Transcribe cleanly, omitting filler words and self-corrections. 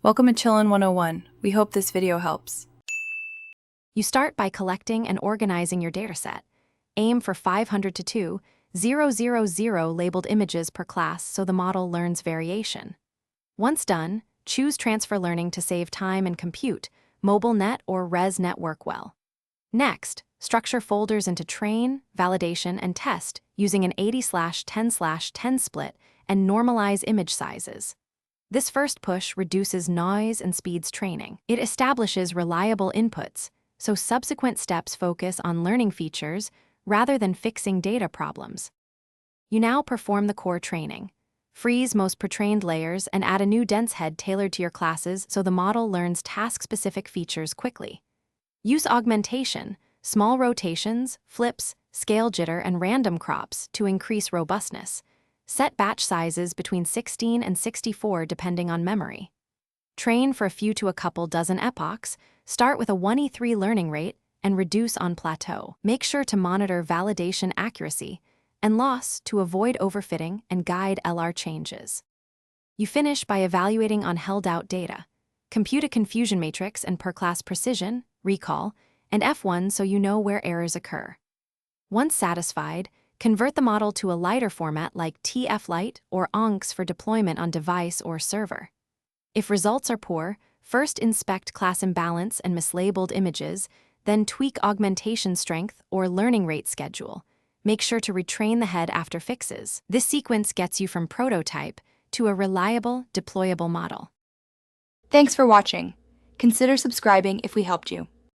Welcome to Chillin' 101. We hope this video helps. You start by collecting and organizing your dataset. Aim for 500 to 2,000 labeled images per class so the model learns variation. Once done, choose Transfer Learning to save time and compute, MobileNet or ResNet work well. Next, structure folders into Train, Validation, and Test using an 80/10/10 split and normalize image sizes. This first push reduces noise and speeds training. It establishes reliable inputs, so subsequent steps focus on learning features rather than fixing data problems. You now perform the core training. Freeze most pre-trained layers and add a new dense head tailored to your classes so the model learns task-specific features quickly. Use augmentation, small rotations, flips, scale jitter, and random crops to increase robustness. Set batch sizes between 16 and 64 depending on memory. Train for a few to a couple dozen epochs, start with a 1E3 learning rate, and reduce on plateau. Make sure to monitor validation accuracy and loss to avoid overfitting and guide LR changes. You finish by evaluating on held-out data. Compute a confusion matrix and per-class precision, recall, and F1 so you know where errors occur. Once satisfied, convert the model to a lighter format like TF-Lite or ONCS for deployment on device or server. If results are poor, first inspect class imbalance and mislabeled images, then tweak augmentation strength or learning rate schedule. Make sure to retrain the head after fixes. This sequence gets you from prototype to a reliable, deployable model. Thanks for watching. Consider subscribing if we helped you.